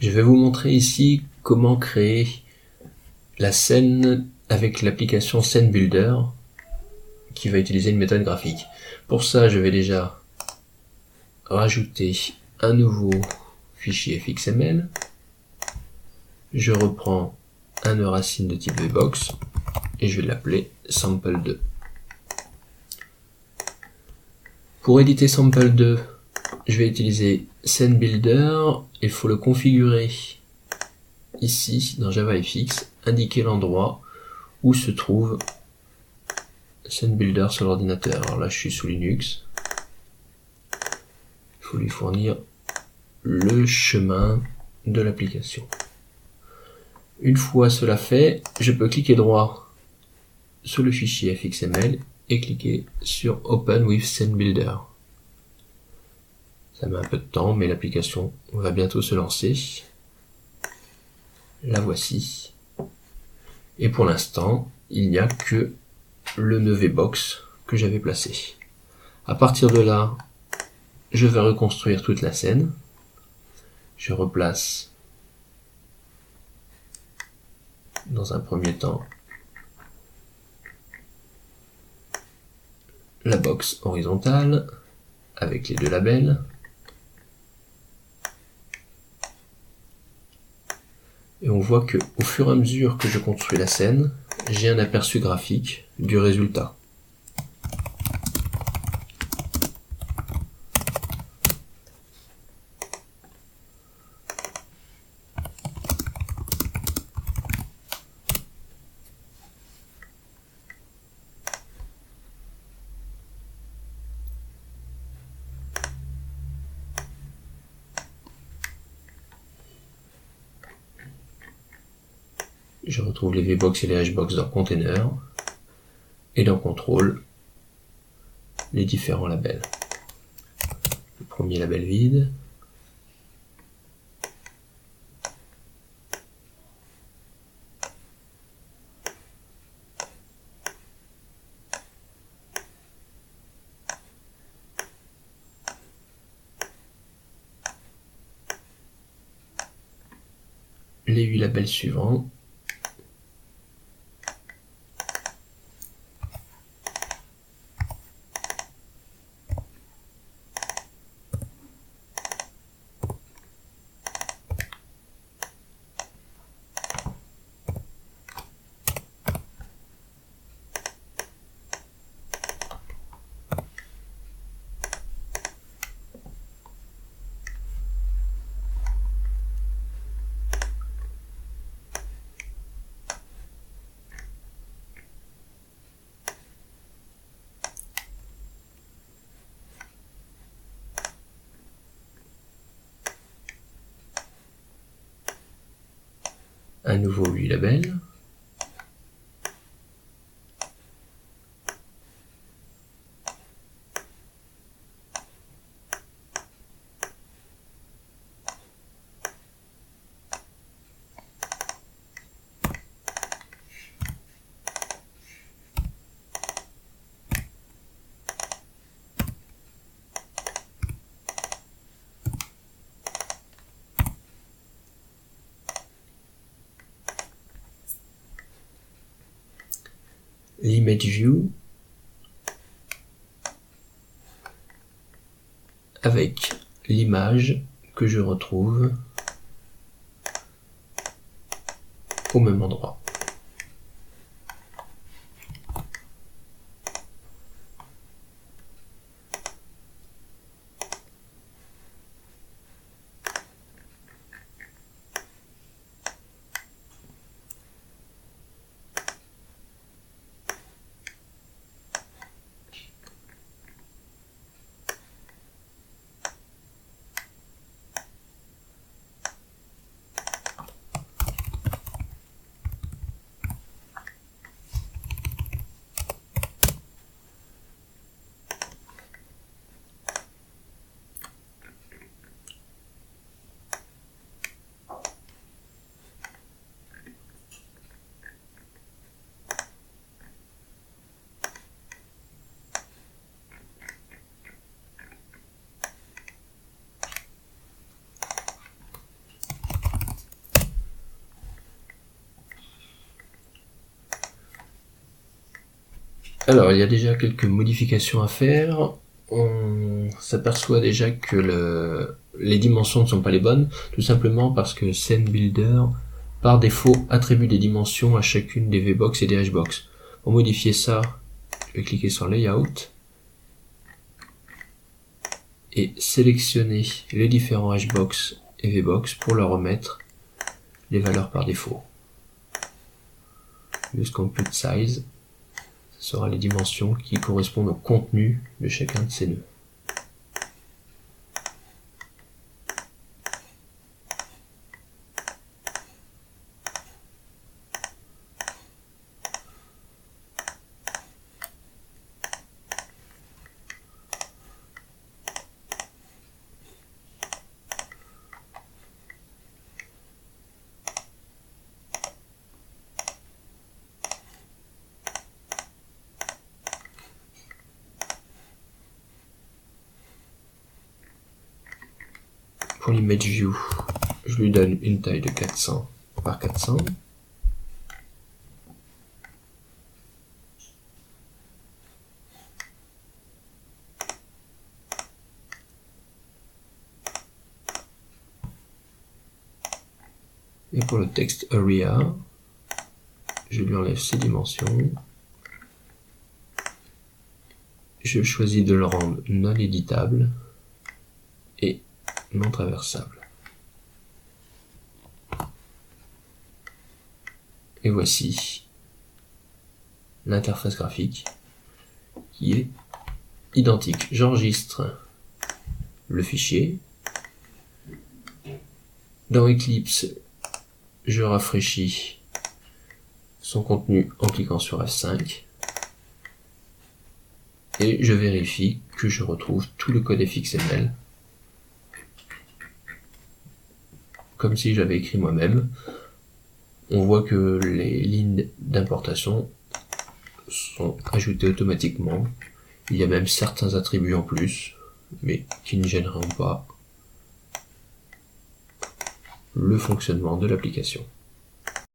Je vais vous montrer ici comment créer la scène avec l'application Scene Builder qui va utiliser une méthode graphique. Pour ça, je vais déjà rajouter un nouveau fichier fxml. Je reprends un nœud racine de type VBox et je vais l'appeler sample2. Pour éditer sample2, je vais utiliser Scene Builder. Il faut le configurer ici dans JavaFX, indiquer l'endroit où se trouve Scene Builder sur l'ordinateur. Alors là, je suis sous Linux. Il faut lui fournir le chemin de l'application. Une fois cela fait, je peux cliquer droit sur le fichier fxml et cliquer sur Open with Scene Builder. Ça met un peu de temps, mais l'application va bientôt se lancer. La voici. Et pour l'instant, il n'y a que le nœud VBox que j'avais placé. À partir de là, je vais reconstruire toute la scène. Je replace dans un premier temps la box horizontale avec les deux labels. Et on voit que au fur et à mesure que je construis la scène, j'ai un aperçu graphique du résultat. Je retrouve les VBox et les Hbox dans Container et dans Contrôle les différents labels. Le premier label vide, les 8 labels suivants, un nouveau 8 labels, l'image view avec l'image que je retrouve au même endroit. Alors, il y a déjà quelques modifications à faire. On s'aperçoit déjà que les dimensions ne sont pas les bonnes, tout simplement parce que SceneBuilder, par défaut, attribue des dimensions à chacune des VBox et des HBox. Pour modifier ça, je vais cliquer sur Layout et sélectionner les différents HBox et VBox pour leur remettre les valeurs par défaut. Use Compute Size, ce sera les dimensions qui correspondent au contenu de chacun de ces nœuds. Pour l'image view, je lui donne une taille de 400 par 400. Et pour le texte area, je lui enlève ses dimensions. Je choisis de le rendre non éditable et non traversable. Et voici l'interface graphique qui est identique. J'enregistre le fichier. Dans Eclipse, je rafraîchis son contenu en cliquant sur F5. Et je vérifie que je retrouve tout le code XML comme si j'avais écrit moi-même. On voit que les lignes d'importation sont ajoutées automatiquement. Il y a même certains attributs en plus, mais qui ne gêneront pas le fonctionnement de l'application.